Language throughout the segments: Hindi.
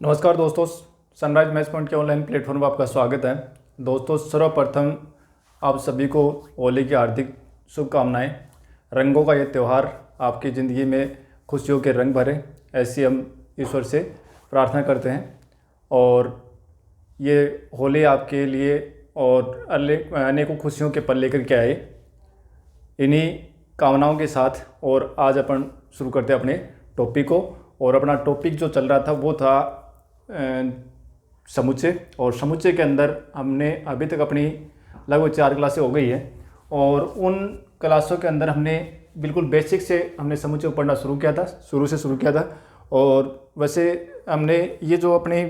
नमस्कार दोस्तों, सनराइज मैच पॉइंट के ऑनलाइन प्लेटफॉर्म पर आपका स्वागत है। दोस्तों, सर्वप्रथम आप सभी को होली की हार्दिक शुभकामनाएं। रंगों का ये त्यौहार आपकी ज़िंदगी में खुशियों के रंग भरे, ऐसी हम ईश्वर से प्रार्थना करते हैं। और ये होली आपके लिए और अनेकों खुशियों के पल लेकर के आए, इन्हीं कामनाओं के साथ। और आज अपन शुरू करते हैं अपने टॉपिक को। और अपना टॉपिक जो चल रहा था वो था समुच्चय। और समुच्चय के अंदर हमने अभी तक अपनी लगभग 4 क्लासें हो गई है। और उन क्लासों के अंदर हमने बिल्कुल बेसिक से हमने समुच्चय पढ़ना शुरू किया था। और वैसे हमने ये जो अपनी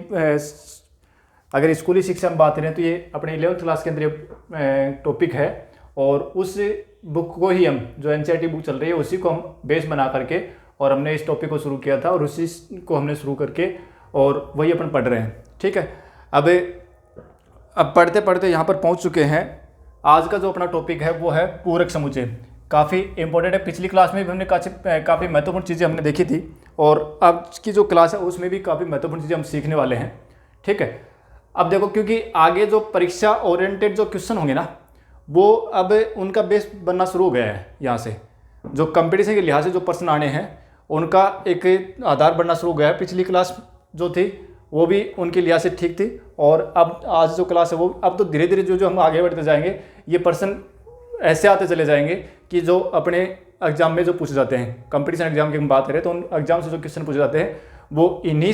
अगर स्कूली शिक्षा में बात करें तो ये अपने 11th क्लास के अंदर टॉपिक है। और उस बुक को ही हम जो NCERT बुक चल रही है उसी को हम बेस बना करके और हमने इस टॉपिक को शुरू किया था। और उसी को हमने शुरू करके और वही अपन पढ़ रहे हैं। ठीक है, अब पढ़ते पढ़ते यहाँ पर पहुँच चुके हैं। आज का जो अपना टॉपिक है वो है पूरक समुच्चय। काफ़ी इंपॉर्टेंट है। पिछली क्लास में भी हमने काफ़ी महत्वपूर्ण चीज़ें हमने देखी थी और आज की जो क्लास है उसमें भी काफ़ी महत्वपूर्ण चीज़ें हम सीखने वाले हैं। ठीक है, अब देखो, क्योंकि आगे जो परीक्षा ओरिएंटेड जो क्वेश्चन होंगे ना, वो अब उनका बेस बनना शुरू हो गया है। यहाँ से जो कंपटीशन के लिहाज से जो प्रश्न आने हैं उनका एक आधार बनना शुरू हो गया है। पिछली क्लास जो थी वो भी उनके लिहाज से ठीक थी। और अब आज जो क्लास है वो अब तो धीरे धीरे जो हम आगे बढ़ते जाएंगे, ये प्रश्न ऐसे आते चले जाएंगे कि जो अपने एग्जाम में जो पूछे जाते हैं, कंपटीशन एग्जाम की हम बात करें तो उन एग्जाम से जो क्वेश्चन पूछे जाते हैं वो इन्हीं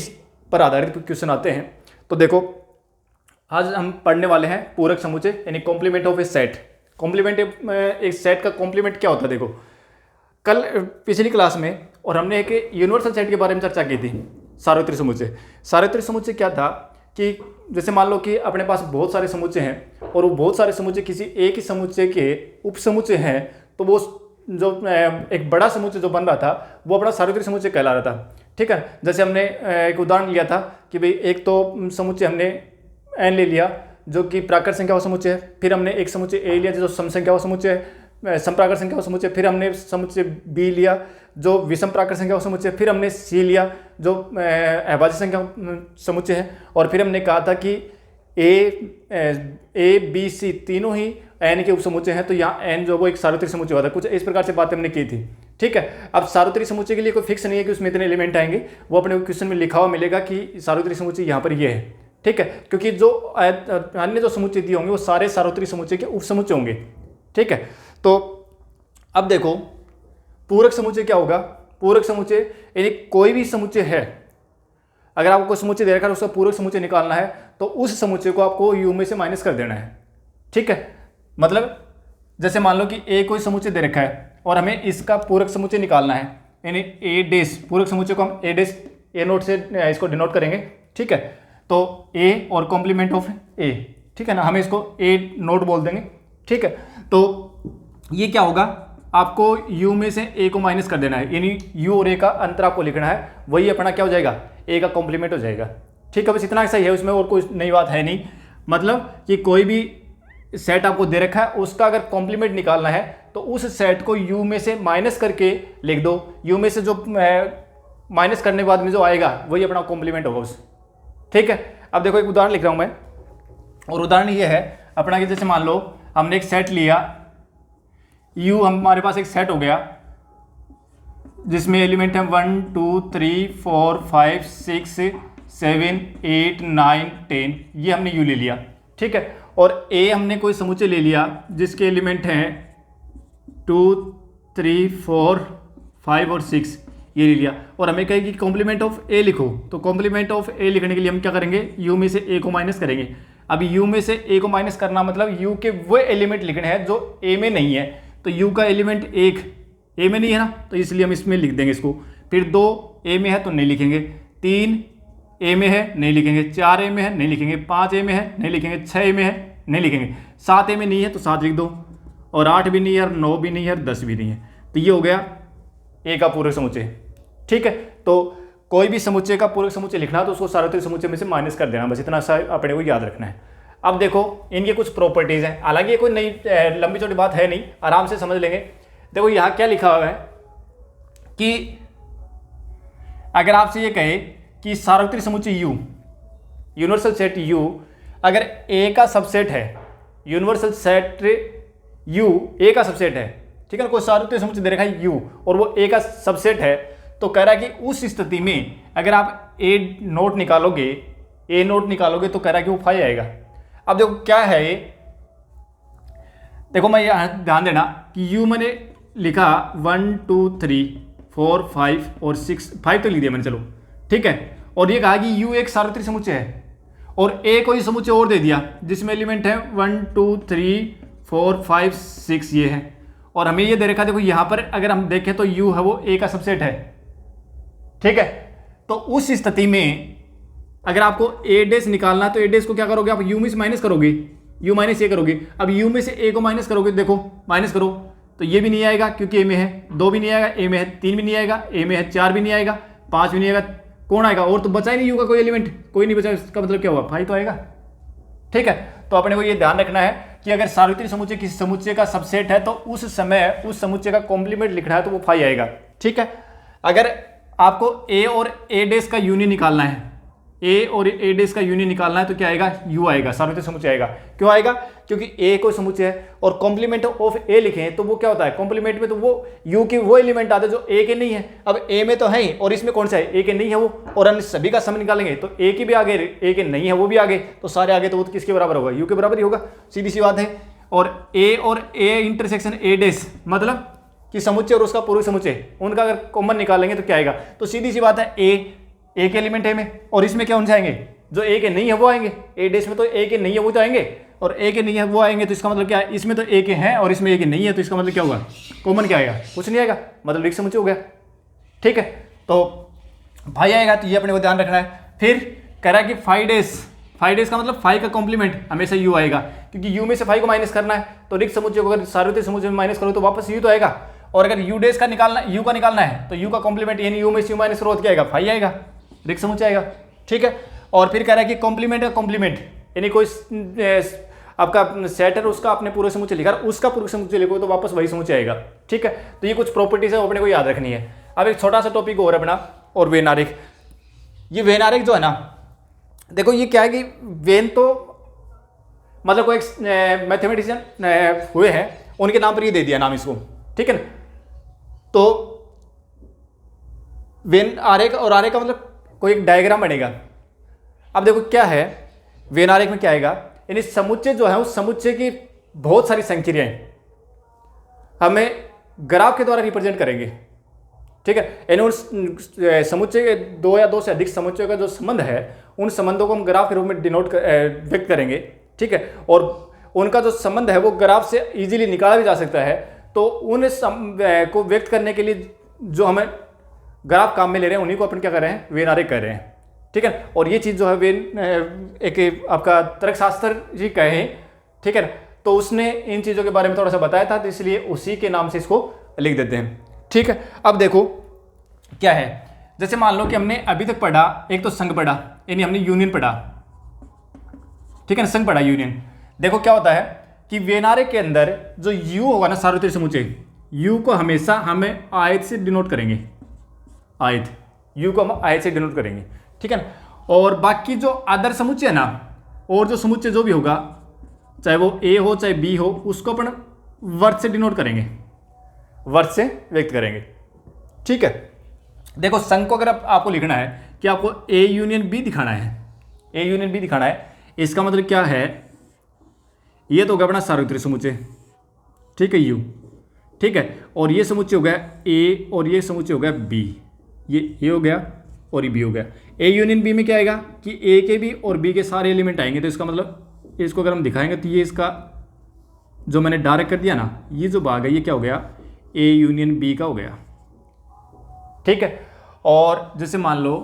पर आधारित क्वेश्चन आते हैं। तो देखो, आज हम पढ़ने वाले हैं पूरक समुच्चय यानी complement of a set. Complement एक सेट का कॉम्प्लीमेंट क्या होता है? देखो, कल पिछली क्लास में और हमने एक यूनिवर्सल सेट के बारे में चर्चा की थी, सार्वत्रिक समुच्चय। सार्वत्रिक समुच्चय क्या था कि जैसे मान लो कि अपने पास बहुत सारे समुच्चय हैं और वो बहुत सारे समुच्चय किसी एक ही समुच्चय के उपसमुच्चय हैं, तो वो जो एक बड़ा समुच्चय जो बन रहा था वो अपना सार्वत्रिक समुच्चय कहला रहा था। ठीक है, जैसे हमने एक उदाहरण लिया था कि भाई एक तो समुच्चय हमने n ले लिया जो कि प्राकृत संख्या समुच्चय है। फिर हमने एक समुच्चय a लिया जो सम संख्या समुच्चय है, समप्राकृत संख्या समुच्चय। फिर हमने समुच्चय b लिया जो विषम प्राकृत संख्या समुच्चय। फिर हमने c लिया जो अभाज्य संख्या समुच्चय है। और फिर हमने कहा था कि a b c तीनों ही n के उपसमुच्चय हैं, तो यहाँ n जो वो एक सार्वत्रिक समुच्चय होता है। कुछ इस प्रकार से बातें हमने की थी। ठीक है, अब सार्वत्रिक समुच्चय के लिए कोई फिक्स नहीं है कि उसमें इतने एलिमेंट आएंगे, वो अपने क्वेश्चन में लिखा हुआ मिलेगा कि सार्वत्रिक समुच्चय यहाँ पर ये है। ठीक है, क्योंकि जो अन्य जो समुच्चय दिए होंगे वो सारे सार्वत्रिक समुच्चय के उपसमुच्चय होंगे। ठीक है, तो अब देखो पूरक समुच्चय क्या होगा। पूरक समुच्चय यानी कोई भी समुच्चय है, अगर आपको कोई समुच्चय दे रखा है उसका पूरक समुच्चय निकालना है तो उस समुच्चय को आपको u में से माइनस कर देना है। ठीक है, मतलब जैसे मान लो कि a कोई समुच्चय दे रखा है और हमें इसका पूरक समुच्चय निकालना है, यानी a डैश पूरक समुच्चय को हम a डैश a नोट से इसको डिनोट करेंगे। ठीक है, तो a और कॉम्प्लीमेंट ऑफ a, ठीक है ना, हमें इसको a नोट बोल देंगे। ठीक है, तो ये क्या होगा, आपको u में से a को माइनस कर देना है, यानी u और a का अंतर आपको लिखना है। वही अपना क्या हो जाएगा, a का कॉम्प्लीमेंट हो जाएगा। ठीक है, बस इतना सही है, उसमें और कोई नई बात है नहीं। मतलब कि कोई भी सेट आपको दे रखा है उसका अगर कॉम्प्लीमेंट निकालना है तो उस सेट को u में से माइनस करके लिख दो। u में से जो माइनस करने के बाद में जो आएगा वही अपना कॉम्प्लीमेंट होगा उस। ठीक है, अब देखो एक उदाहरण लिख रहा हूं मैं, और उदाहरण ये है अपना कि जैसे मान लो हमने एक सेट लिया u, हमारे पास एक सेट हो गया जिसमें एलिमेंट है 1 2 3 4 5 6 7 8 9 10, ये हमने u ले लिया। ठीक है, और a हमने कोई समुच्चय ले लिया जिसके एलिमेंट हैं 2 3 4 5 और 6, ये ले लिया। और हमें कहेगी कॉम्प्लीमेंट ऑफ a लिखो, तो कॉम्प्लीमेंट ऑफ a लिखने के लिए हम क्या करेंगे, u में से a को माइनस करेंगे। अब u में से a को माइनस करना मतलब u के वो एलिमेंट लिखने हैं जो a में नहीं है। तो u का एलिमेंट 1 a में नहीं है ना, तो इसलिए हम इसमें लिख देंगे इसको। फिर 2 a में है तो नहीं लिखेंगे, 3 a में है नहीं लिखेंगे, 4 a में है नहीं लिखेंगे, 5 a में है नहीं लिखेंगे, 6 a में है नहीं लिखेंगे, 7 a में नहीं है तो 7 लिख दो, और 8 भी नहीं है, और 9 भी नहीं है, और 10 भी नहीं है। तो ये हो गया a का पूरक समुच्चय। ठीक है, तो कोई भी समुच्चय का पूरक समुच्चय लिखना तो उसको सार्वत्रिक समुच्चय में से माइनस कर देना, बस इतना सा अपने को याद रखना है। अब देखो इनकी कुछ प्रॉपर्टीज हैं, हालांकि ये कोई नई लंबी चौड़ी बात है नहीं, आराम से समझ लेंगे। देखो यहाँ क्या लिखा हुआ है कि अगर आपसे ये कहे कि सार्वत्रिक समुच्चय U, यूनिवर्सल सेट U अगर A का सबसेट है, यूनिवर्सल सेट U A का सबसेट है, ठीक है ना, कोई सार्वत्रिक समुच्चय दे रखा है U और वो A का सबसेट है, तो कह रहा है कि उस स्थिति में अगर आप A नोट निकालोगे, A नोट निकालोगे तो कह रहा है कि वो 5 आएगा। अब देखो क्या है ये, देखो मैं यहाँ ध्यान देना कि U मैंने लिखा 1 2 3 4 5 और 6, 5 तो लिख दिया मैंने, चलो ठीक है। और ये कहा कि U एक सार्वत्रिक समुच्चय है और A कोई समुच्चय और दे दिया जिसमें एलिमेंट है 1 2 3 4 5 6 ये है, और हमें ये दे रखा, देखो यहाँ पर अगर हम देखें तो U है वो A का सबसेट है, ठीक है। तो उस स्थिति में अगर आपको A डैश निकालना तो A डैश को क्या करोगे आप, U में से माइनस करोगे, U माइनस A करोगे। अब U में से A को माइनस करोगे, देखो माइनस करो तो ये भी नहीं आएगा क्योंकि A में है, 2 भी नहीं आएगा, A में है 3 भी नहीं आएगा, A में है 4 भी नहीं आएगा, 5 भी नहीं आएगा, कौन आएगा, और तो बचा ही नहीं U का कोई एलिमेंट, कोई नहीं बचा, इसका मतलब क्या हुआ, 5 तो आएगा, ठीक है। तो अपने को ये ध्यान रखना है कि अगर सार्वत्रिक समुच्चय किसी समुच्चय का सबसेट है तो उस समय उस समुच्चय का कॉम्प्लीमेंट लिखना है तो वो 5 आएगा, ठीक है। अगर आपको A और A डैश का यूनियन निकालना है, A और A डैश का यूनियन निकालना है तो क्या आएगा, U आएगा, सार्वत्रिक समुच्चय आएगा। क्यों आएगा, क्योंकि A कोई समुच्चय है और कॉम्प्लीमेंट ऑफ A लिखे हैं तो वो क्या होता है, कॉम्प्लीमेंट में तो वो U के वो एलिमेंट आते हैं जो A के नहीं है। अब A में तो है ही और इसमें कौन सा है, A के नहीं है वो, और हम सभी का सम निकालेंगे तो A के भी आगे, A के नहीं है वो भी आगे, तो सारे आगे तो वो किसके बराबर होगा, U के बराबर ही होगा, सीधी सी बात है। और A इंटरसेक्शन A डैश मतलब कि समुच्चय और उसका पूर्व समुच्चय उनका अगर कॉमन निकालेंगे तो क्या आएगा, तो सीधी सी बात है A के एलिमेंट है में, और इसमें क्या होने जाएंगे, जो A के नहीं है वो आएंगे, A डैश में तो A के नहीं है वो तो आएंगे, और A के नहीं है वो आएंगे, तो इसका मतलब क्या है, इसमें तो A के हैं और इसमें A के नहीं है, तो इसका मतलब क्या होगा, कॉमन क्या आएगा, कुछ नहीं आएगा, मतलब रिक्त समुच्चय हो गया, ठीक है। तो 5 आएगा, तो ये अपने को ध्यान रखना है। फिर कह रहा है कि 5 डैश का मतलब 5 का कॉम्प्लीमेंट हमेशा U आएगा, क्योंकि U में से 5 को माइनस करना है, तो रिक्त समुच्चय को अगर सार्वत्रिक समुच्चय में माइनस करो तो वापस U तो आएगा, और अगर U डैश का निकालना, U का निकालना है तो U का कॉम्प्लीमेंट यानी U में से U माइनस करो तो क्या आएगा, 5 आएगा, रिक्त समुच्चय आएगा, ठीक है। और फिर कह रहा है कि कॉम्प्लीमेंट का कॉम्प्लीमेंट यानी कोई आपका सेट है उसका आपने पूरे समुच्चय लिखा, उसका पूरे समुच्चय लिखो तो वापस वही समुच्चय आएगा, ठीक है। तो ये कुछ प्रॉपर्टीज है वो अपने को याद रखनी है। अब एक छोटा सा टॉपिक और अपना, और वेन आरेख। ये वेन आरेख जो है ना, देखो ये क्या है कि वेन तो मतलब कोई एक मैथमेटिशियन हुए हैं, उनके नाम पर ये दे दिया नाम इसको, ठीक है ना। तो वेन आरेख, और आरेख का मतलब कोई एक डायग्राम बनेगा। अब देखो क्या है, वेन आरेख में क्या आएगा, यानी समुच्चय जो है उस समुच्चय की बहुत सारी संक्रियाएं हमें ग्राफ के द्वारा रिप्रेजेंट करेंगे, ठीक है। यानी उस समुच्चय के 2 या 2 से अधिक समुच्चयों का जो संबंध है उन संबंधों को हम ग्राफ के रूप में व्यक्त करेंगे, ठीक है। और उनका जो संबंध है वो ग्राफ से इजीली निकाला भी जा सकता है, तो उन को व्यक्त करने के लिए जो हमें ग्राफ काम में ले रहे हैं उन्हीं को अपन क्या कर रहे हैं, वेन आरेख कर रहे हैं, ठीक है। और ये चीज़ जो है वेन एक आपका तर्कशास्त्र जी कहे, ठीक है, तो उसने इन चीज़ों के बारे में थोड़ा सा बताया था, तो इसलिए उसी के नाम से इसको लिख देते हैं, ठीक है। अब देखो क्या है, जैसे मान लो कि हमने अभी तक पढ़ा, एक तो संघ पढ़ा यानी हमने यूनियन पढ़ा, ठीक है ना, संघ पढ़ा यूनियन। देखो क्या होता है कि वेन आरेख के अंदर जो U होगा ना, सार्वत्रिक समुच्चय, U को हमेशा हमें आयत से डिनोट करेंगे, आयत, U को हम आयत से डिनोट करेंगे, ठीक है ना। और बाकी जो अदर समुच्चय है ना, और जो समुच्चय जो भी होगा, चाहे वो A हो चाहे B हो, उसको अपन वर्ग से डिनोट करेंगे, वर्ग से व्यक्त करेंगे, ठीक है। देखो संघ को अगर आपको लिखना है कि आपको A यूनियन B दिखाना है, A यूनियन B दिखाना है, इसका मतलब क्या है, ये तो होगा अपना सार्वत्रिक समुच्चय, ठीक है, U, ठीक है। और ये समुच्चय हो गया A और ये समुच्चय हो गया B, ये A हो गया और ये B हो गया। A यूनियन B में क्या आएगा कि A के भी और B के सारे एलिमेंट आएंगे, तो इसका मतलब इसको अगर हम दिखाएंगे तो ये इसका जो मैंने डायरेक्ट कर दिया ना, ये जो भाग है ये क्या हो गया, A यूनियन B का हो गया, ठीक है। और जैसे मान लो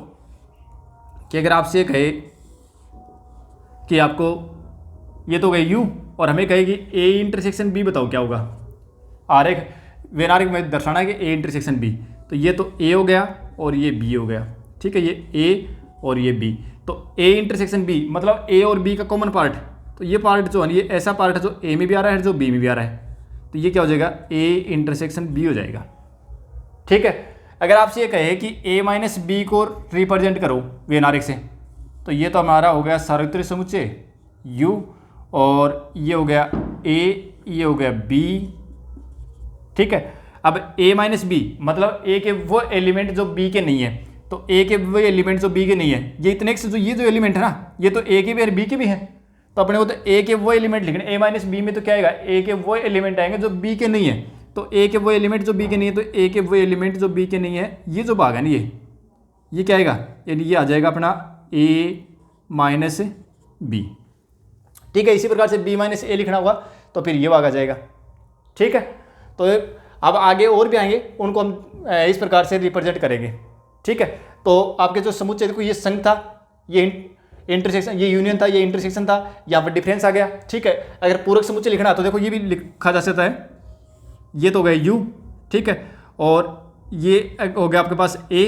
कि अगर आपसे कहे कि आपको ये तो गए U और हमें कहे कि A इंटरसेक्शन B बताओ क्या होगा, आरेख वेन आरेख में दर्शाना है कि A इंटरसेक्शन B, तो ये तो A हो गया और ये B हो गया, ठीक है, ये A और ये B, तो A इंटरसेक्शन B मतलब A और B का कॉमन पार्ट, तो ये पार्ट जो है ये ऐसा पार्ट है जो A में भी आ रहा है जो B में भी आ रहा है, तो ये क्या हो जाएगा, A इंटरसेक्शन B हो जाएगा, ठीक है। अगर आपसे ये कहे कि a माइनस बी को रिप्रेजेंट करो वी एन से, तो ये तो हमारा हो गया सार्वत्रिक समुच्चय u, और ये हो गया a, ये हो गया b, ठीक है। अब a माइनस बी मतलब a के वो एलिमेंट जो b के नहीं है, तो a के वो एलिमेंट जो b के नहीं है, ये इतने से जो ये जो एलिमेंट है ना, ये तो a के भी और b के भी हैं, तो अपने को तो a के वो एलिमेंट लिखने, a माइनस बी में तो क्या आएगा, a के वो एलिमेंट आएंगे जो b के नहीं है, तो a के वो एलिमेंट जो b के नहीं है, तो a के वो एलिमेंट जो b के नहीं है, ये जो भाग है ना ये क्या आएगा, यानी ये आ जाएगा अपना a माइनस बी, ठीक है। इसी प्रकार से b माइनस ए लिखना होगा तो फिर ये भाग आ जाएगा, ठीक है। तो अब आगे और भी आएंगे, उनको हम इस प्रकार से रिप्रेजेंट करेंगे, ठीक है। तो आपके जो समुच्चय, देखो ये संघ था, ये इंटरसेक्शन, ये यूनियन था, ये इंटरसेक्शन था, यहाँ पर डिफरेंस आ गया, ठीक है। अगर पूरक समुच्चय लिखना है तो देखो ये भी लिखा जा सकता है, ये तो हो गया u, ठीक है, और ये हो गया आपके पास a,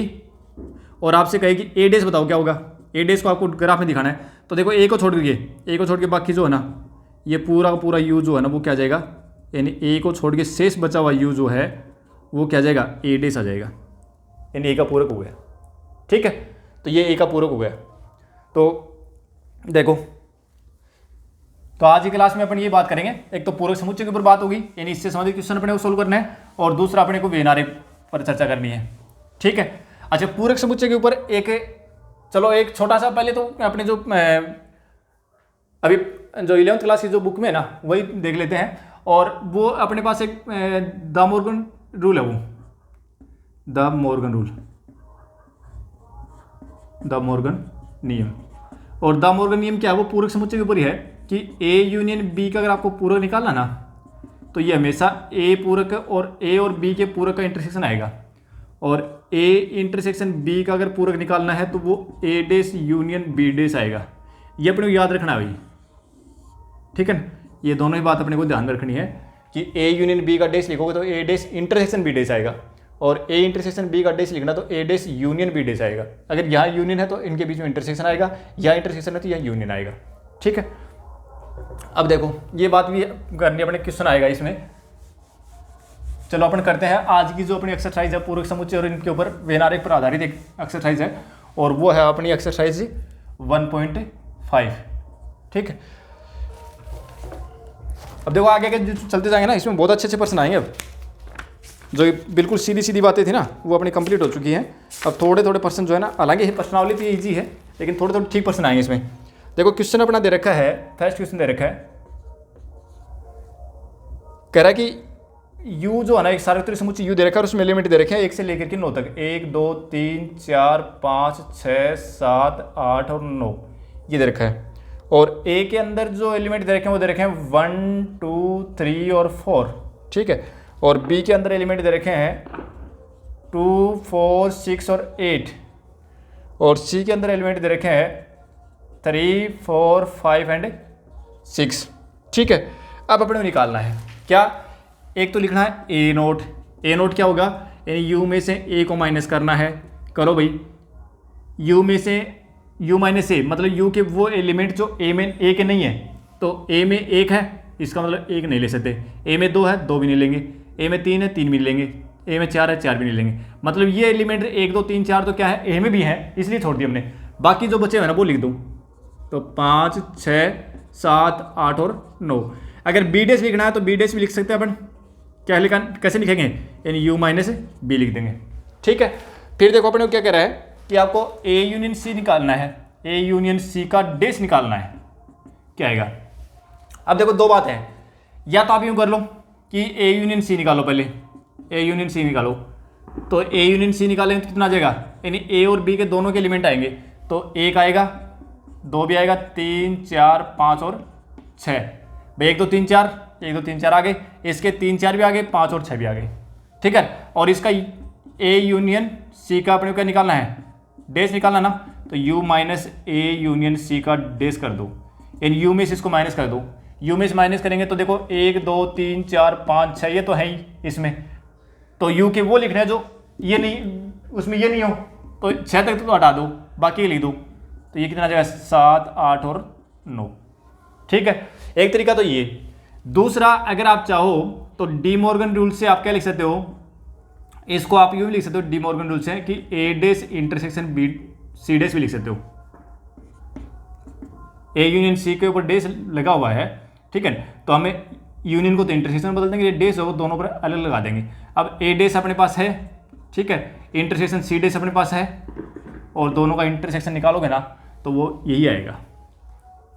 और आपसे कहे कि a डैश बताओ क्या होगा, a डैश को आपको ग्राफ में दिखाना है, तो देखो a को छोड़ के बाकी जो है ना, ये पूरा का पूरा u जो है ना वो क्या जाएगा, यानी a को छोड़ के शेष बचा हुआ u जो है वो क्या जाएगा, a डैश आ जाएगा, यानी a का पूरक हो गया, ठीक है। तो ये a का पूरक हो गया। तो देखो, तो आज की क्लास में अपन ये बात करेंगे, एक तो पूरक समुच्चय के ऊपर बात होगी, यानी इससे संबंधित क्वेश्चन अपने को सोल्व करना है, और दूसरा अपने को वेनारे पर चर्चा करनी है, ठीक है। अच्छा, पूरक समुच्चय के ऊपर चलो एक छोटा सा, पहले तो अपने जो अभी जो 11th क्लास की जो बुक में है ना वही देख लेते हैं, और वो अपने पास एक द मॉर्गन रूल है, वो द मॉर्गन नियम, और द मॉर्गन नियम क्या है, वो पूरक समुच्चय के ऊपर ही है कि a यूनियन b का अगर आपको पूरक निकालना ना, तो ये हमेशा a पूरक और a और b के पूरक का इंटरसेक्शन आएगा, और a इंटरसेक्शन b का अगर पूरक निकालना है तो वो a dash union b dash आएगा। ये अपने को याद रखना है भाई, ठीक है ना, ये दोनों ही बात अपने को ध्यान रखनी है कि a यूनियन b का डैश लिखोगे तो a dash intersection b dash आएगा, और a इंटरसेक्शन b का डैश लिखना तो a dash union b dash आएगा। अगर यहाँ यूनियन है तो इनके बीच में इंटरसेक्शन आएगा, यहाँ इंटरसेक्शन है तो यहाँ यूनियन आएगा, ठीक है। अब देखो ये बात भी करनी, अपने क्वेश्चन आएगा इसमें। चलो अपन करते हैं आज की जो अपनी एक्सरसाइज है पूरक समुच्चय और इनके ऊपर वेन आरेख पर आधारित एक एक्सरसाइज है, और वो है अपनी एक्सरसाइज 1.5, ठीक है। अब देखो आगे जो चलते जाएंगे ना, इसमें बहुत अच्छे अच्छे प्रश्न आएंगे। अब जो बिल्कुल सीधी सीधी बातें थी ना वो अपनी कंप्लीट हो चुकी हैं, अब थोड़े थोड़े प्रश्न जो है ना, हालांकि प्रश्नावली तो ईजी है लेकिन थोड़े थोड़े ठीक प्रश्न आएंगे इसमें। देखो क्वेश्चन अपना दे रखा है, फर्स्ट क्वेश्चन दे रखा है, कह रहा है कि u जो है ना एक सार्वत्रिक समुच्चय u दे रखा है, और उसमें एलिमेंट दे रखे हैं 1 से लेकर के 9 तक, 1 2 3 4 5 6 7 8 और 9 ये दे रखा है, और a के अंदर जो एलिमेंट दे रखे हैं वो दे रखे हैं 1 2 3 और 4, ठीक है, और b के अंदर एलिमेंट दे रखे हैं 2 4 6 और 8, और c के अंदर एलिमेंट दे रखे हैं 3 4 5 एंड 6, ठीक है। अब अपने को निकालना है क्या, एक तो लिखना है a नोट, क्या होगा, यानी u में से a को माइनस करना है, करो भाई, u में से u माइनस a मतलब u के वो एलिमेंट जो a के नहीं है, तो a में 1 है, इसका मतलब 1 नहीं ले सकते, a में 2 है 2 भी नहीं लेंगे, a में 3 है 3 भी नहीं लेंगे, a में 4 है 4 भी नहीं लेंगे, मतलब ये एलिमेंट 1 2 3 4 तो क्या है a में भी है, इसलिए छोड़ दिया हमने, बाकी जो बचे हुए ना वो लिख दूँ, तो 5 6 7 8 और 9। अगर b डैश लिखना है तो b डैश भी लिख सकते हैं अपन, क्या लिखा, कैसे लिखेंगे, यानी u माइनस b लिख देंगे, ठीक है। फिर देखो अपने को क्या कह रहा है कि आपको a यूनियन c निकालना है, a यूनियन c का डैश निकालना है, क्या आएगा। अब देखो दो बात है, या तो आप यूँ कर लो कि a यूनियन c निकालो, पहले a यूनियन c निकालो, तो a यूनियन c निकालेंगे तो कितना आ जाएगा, यानी a और b के दोनों के एलिमेंट आएंगे, तो 1 आएगा 2 भी आएगा 3 4 5 और 6, भाई 1 2 3 4 1 2 3 4 आ गए, इसके 3 4 भी आ गए, 5 और 6 भी आ गए, ठीक है। और इसका a यूनियन c का अपने को क्या निकालना है, डैश निकालना ना, तो u minus a union c का डैश कर दो, यानी u में से इसको माइनस कर दो, u में से माइनस करेंगे तो देखो 1 2 3 4 5 6 ये तो है ही इसमें, तो u के वो लिखना है जो ये नहीं, उसमें ये नहीं हो, तो 6 तक तो हटा दो, बाकी लिख दो, तो ये कितना आ जाएगा 7 8 और 9, ठीक है। एक तरीका तो ये, दूसरा अगर आप चाहो तो डी मॉर्गन रूल से आप क्या लिख सकते हो, इसको आप यूँ भी लिख सकते हो, डी मॉर्गन रूल से, कि A dash intersection B C dash भी लिख सकते हो। ए यूनियन सी के ऊपर डैश लगा हुआ है, ठीक है, तो हमें यूनियन को तो इंटरसेक्शन बदल देंगे, डैश हो दोनों पर अलग लगा देंगे। अब ए डैश अपने पास है, ठीक है, इंटरसेक्शन सी डैश अपने पास है, और दोनों का इंटरसेक्शन निकालोगे ना तो वो यही आएगा,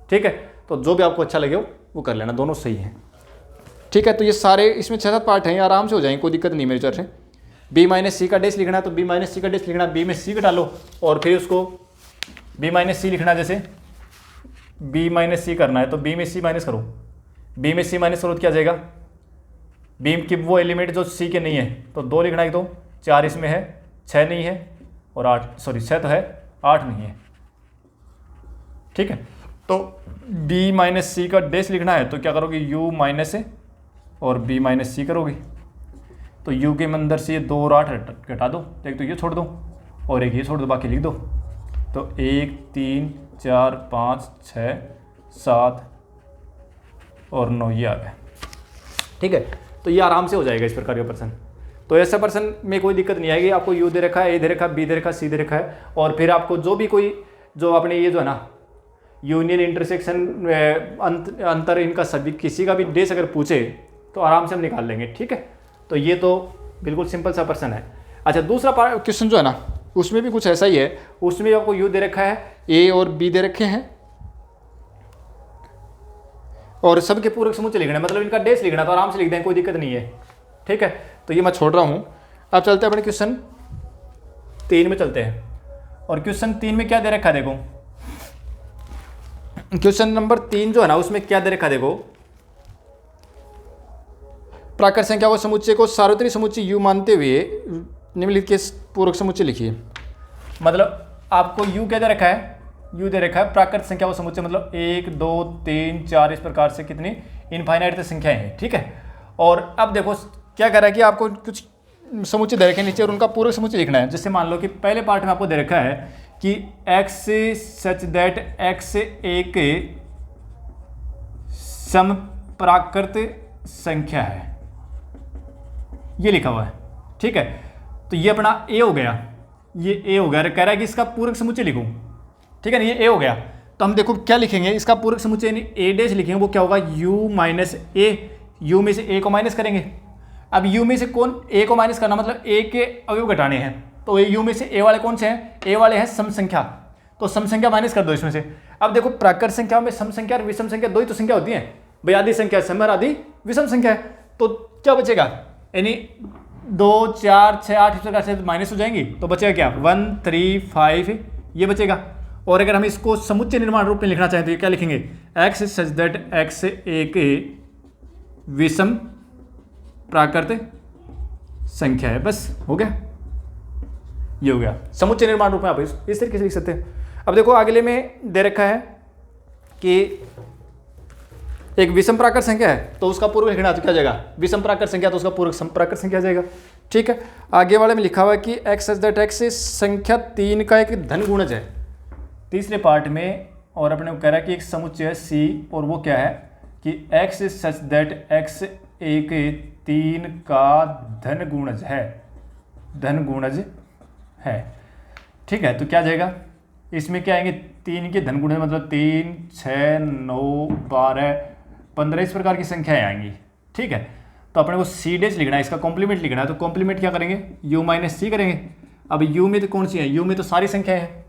ठीक है। तो जो भी आपको अच्छा लगे वो कर लेना, दोनों सही है, ठीक है। तो ये सारे इसमें 6-7 पार्ट हैं, आराम से हो जाएंगे, कोई दिक्कत नहीं मेरी तरफ से। बी माइनस सी का डैश लिखना है तो बी माइनस सी का डैश लिखना, बी में सी का डालो और फिर उसको बी माइनस सी लिखना, जैसे बी माइनस सी करना है तो बी में सी माइनस करो, बी में सी माइनस करो तो क्या जाएगा, बी की वो एलिमेंट जो सी के नहीं है तो 2 लिखना है, तो 4 इसमें है, 6 नहीं है, और 8, सॉरी 6 तो है, 8 नहीं है, ठीक है। तो b माइनस सी का डैश लिखना है तो क्या करोगे, u माइनस है और b माइनस सी करोगे, तो u के अंदर से ये 2 और 8 घटा दो, एक तो ये छोड़ दो और एक ये छोड़ दो, बाकी लिख दो। तो 1 3 4 5 6 7 और 9 ये आ गया, ठीक है। तो ये आराम से हो जाएगा इस प्रकार का पर्सन। तो ऐसा पर्सन में कोई दिक्कत नहीं आएगी। आपको u दे रखा है, a दे रखा है, b दे रखा है, c दे रखा है, और फिर आपको जो भी कोई जो आपने ये जो है ना यूनियन इंटरसेक्शन अंतर इनका सभी किसी का भी डैश अगर पूछे तो आराम से हम निकाल लेंगे, ठीक है। तो ये तो बिल्कुल सिंपल सा पर्सन है। अच्छा, दूसरा क्वेश्चन जो है ना उसमें भी कुछ ऐसा ही है, उसमें आपको u दे रखा है, a और b दे रखे हैं, और सबके पूरक समुच्चय लिखना है, मतलब इनका डैश लिखना, तो आराम से लिख दें, कोई दिक्कत नहीं है, ठीक है। तो ये मैं छोड़ रहा हूँ। अब चलते हैं अपने क्वेश्चन 3 में चलते हैं, और क्वेश्चन 3 में क्या दे रखा है, देखो क्वेश्चन नंबर 3 जो है ना उसमें क्या दे रखा है, देखो प्राकृत संख्या को समुच्चय को सार्वत्रिक समुच्चय u मानते हुए निम्नलिखित के पूरक समुच्चय लिखिए। मतलब आपको u क्या दे रखा है, u दे रखा है प्राकृत संख्या को समुच्चय, मतलब 1 2 3 4 इस प्रकार से कितनी इनफाइनाइट संख्याएं हैं, ठीक है। और अब देखो क्या कर रहा है कि आपको कुछ समुच्चय दे रखे नीचे और उनका पूरक समुच्चय लिखना है। जैसे मान लो कि पहले पार्ट में आपको दे रखा है कि x सच दैट x एक समप्राकृत संख्या है, ये लिखा हुआ है, ठीक है। तो ये अपना a हो गया, ये a हो गया, कह रहा है कि इसका पूरक समुच्चय लिखूं, ठीक है ना, ये a हो गया। तो हम देखो क्या लिखेंगे, इसका पूरक समुच्चय यानी a डैश लिखेंगे, वो क्या होगा u माइनस a, u में से a को माइनस करेंगे। अब u में से कौन a को माइनस करना, मतलब a के अवयव घटाने हैं, तो u में से a वाले कौन से हैं, a वाले हैं सम संख्या, तो सम संख्या माइनस कर दो इसमें से। अब देखो प्राकृत संख्या में सम संख्या और विषम संख्या दो ही तो संख्या होती है भाई, आधी संख्या सम और आधी विषम संख्या है, तो क्या बचेगा, यानी 2 4 6 8 इस प्रकार से माइनस हो जाएंगी, तो बचेगा क्या 1 3 5 ये बचेगा। और अगर हम इसको समुच्चय निर्माण रूप में लिखना चाहें तो ये क्या लिखेंगे, x सच दैट x एक विषम प्राकृत संख्या है, बस हो गया, ये हो गया समुच्चय निर्माण रूप में आप इस तरीके से लिख सकते हैं। अब देखो अगले में दे रखा है कि एक विषम प्राकृत संख्या है तो उसका पूर्व लिखना, तो क्या जाएगा विषम प्राकृत संख्या, तो उसका पूर्व सम प्राकृत संख्या जाएगा, ठीक है। आगे वाले में लिखा हुआ है कि x सच दैट x संख्या 3 का एक धन गुणज है तीसरे पार्ट में, और अपने को कह रहा है कि एक समुच्चय है c, और वो क्या है कि x सच दैट x एक 3 का धन गुणज है, धन गुणज है, ठीक है। तो क्या जाएगा, इसमें क्या आएंगे 3 के धन गुणज, मतलब 3 6 9 12 15 इस प्रकार की संख्याएं आएंगी, ठीक है। तो अपने को सी डैश लिखना है, इसका कॉम्प्लीमेंट लिखना है, तो कॉम्प्लीमेंट क्या करेंगे u माइनस सी करेंगे। अब u में तो कौन सी है, u में तो सारी संख्या है,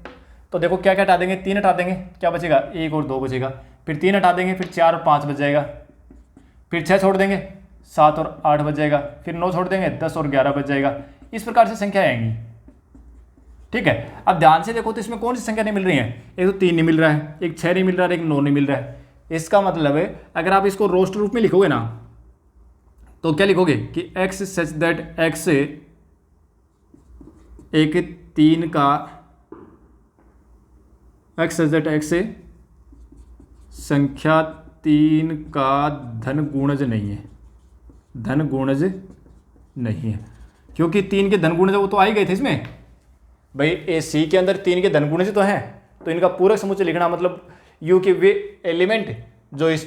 तो देखो क्या क्या हटा देंगे, 3 हटा देंगे, क्या बचेगा 1 और 2 बचेगा, फिर 3 हटा देंगे, फिर 4 और 5 बच जाएगा, फिर 6 छोड़ देंगे 7 और 8 बच जाएगा, फिर 9 छोड़ देंगे 10 और 11 बच जाएगा, इस प्रकार से संख्या आएंगी, ठीक है। अब ध्यान से देखो तो इसमें कौन सी संख्या नहीं मिल रही है, एक तो 3 नहीं मिल रहा है, एक 6 नहीं मिल रहा है, एक 9 नहीं मिल रहा है। इसका मतलब है अगर आप इसको रोस्ट रूप में लिखोगे ना तो क्या लिखोगे कि x सच दैट x एक 3 का x सच दैट x संख्या 3 का धन गुणज नहीं है, धन गुणज नहीं है, क्योंकि 3 के धन गुणज वो तो आ ही गए थे इसमें भाई, ए सी के अंदर 3 के धन गुणज तो हैं, तो इनका पूरक समुच्चय लिखना, मतलब u के वे एलिमेंट जो इस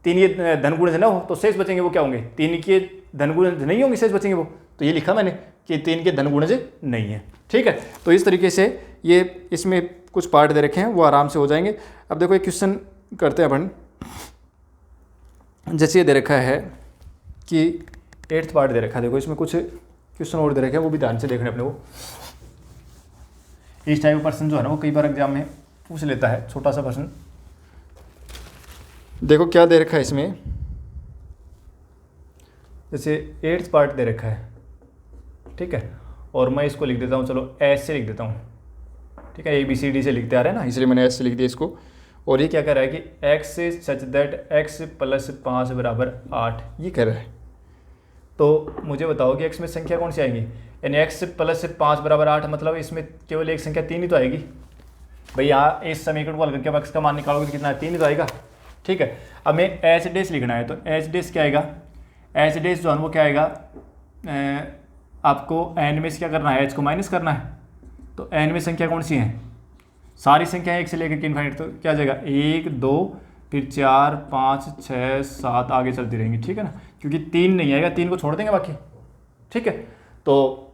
3 के धन गुणज ना हो तो शेष बचेंगे वो क्या होंगे, 3 के धन गुणज नहीं होंगे, शेष बचेंगे वो, तो ये लिखा मैंने, कि 3 के धन गुणज नहीं है। ठीक है, तो इस तरीके से ये इसमें कुछ पार्ट दे रखे हैं वो आराम से हो जाएंगे। अब देखो एक क्वेश्चन करते हैं अपन। जैसे ये दे रखा है कि 8th पार्ट दे रखा है, देखो इसमें कुछ क्वेश्चन और दे रखे हैं, वो भी ध्यान से देखने अपने को। इस टाइप का प्रश्न जो है ना वो कई बार एग्जाम में पूछ लेता है, छोटा सा प्रश्न। देखो क्या दे रखा है इसमें, जैसे 8th पार्ट दे रखा है, ठीक है, और मैं इसको लिख देता हूँ, चलो एस से लिख देता हूँ, ठीक है, ABCD से लिखते आ रहे हैं ना, इसलिए मैंने एस से लिख दिया इसको। और ये क्या कह रहा है कि x से सच दैट x + 5 = 8, ये कह रहा है। तो मुझे बताओ कि x में संख्या कौन सी आएगी, यानी x + 5 = 8, मतलब इसमें केवल एक संख्या 3 ही तो आएगी भाई। यहाँ इस समीकरण को हल करके अब x का मान निकालोगे तो कितना है, 3 ही तो आएगा। ठीक है, अब मैं एच डेस लिखना है, तो एच डेस क्या आएगा, एच डेस जो है वो क्या आएगा, आपको n में से क्या करना है, h को माइनस करना है। तो n में संख्या कौन सी है, सारी संख्या 1 से लेकर के इन्फाइनाइट, तो क्या जाएगा 1 2 फिर 4 5 6 7 आगे चलती रहेंगी। ठीक है ना, क्योंकि 3 नहीं आएगा, 3 को छोड़ देंगे बाकी। ठीक है, तो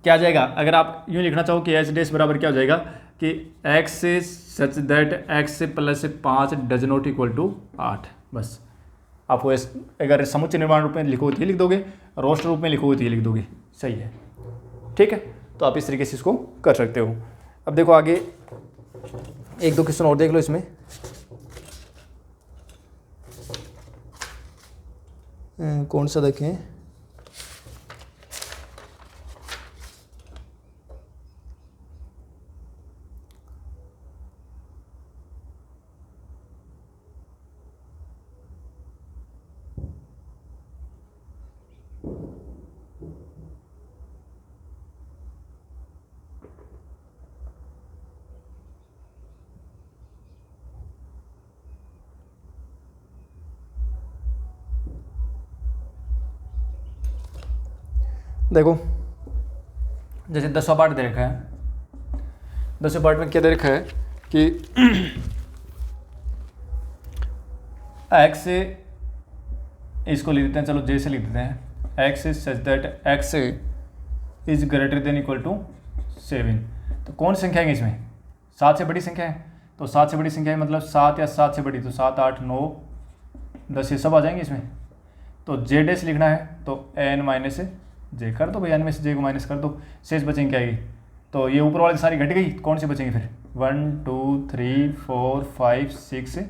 क्या जाएगा, अगर आप यूँ लिखना चाहो कि एच डेस बराबर क्या हो जाएगा कि x से such that x + 5 does not equal to 8। बस आपको अगर समुच्चय निर्माण रूप में लिखोगे तो ये लिख दोगे, रोस्टर रूप में लिखोगे तो ये लिख दोगे, सही है। ठीक है, तो आप इस तरीके से इसको कर सकते हो। अब देखो आगे एक दो क्वेश्चन और देख लो इसमें। कौन सा देखें, देखो जैसे 10वां पार्ट दे रखा है, 10वें पार्ट में क्या दे रखा है कि x से इसको लिख देते हैं, चलो j से लिख देते हैं, x is such that x is greater than equal to 7। तो कौन संख्या है इसमें, 7 से बड़ी संख्या है, तो 7 से बड़ी संख्या है मतलब 7 या 7 से बड़ी, तो 7 8 9 10 ये सब आ जाएंगे इसमें। तो j डैश लिखना है, तो n माइनस j कर दो भाई, n में से j को माइनस कर दो, शेष बचेंगे क्या आएगी, तो ये ऊपर वाली सारी घट गई, कौन सी बचेंगी फिर 1 2 3 4 5 6,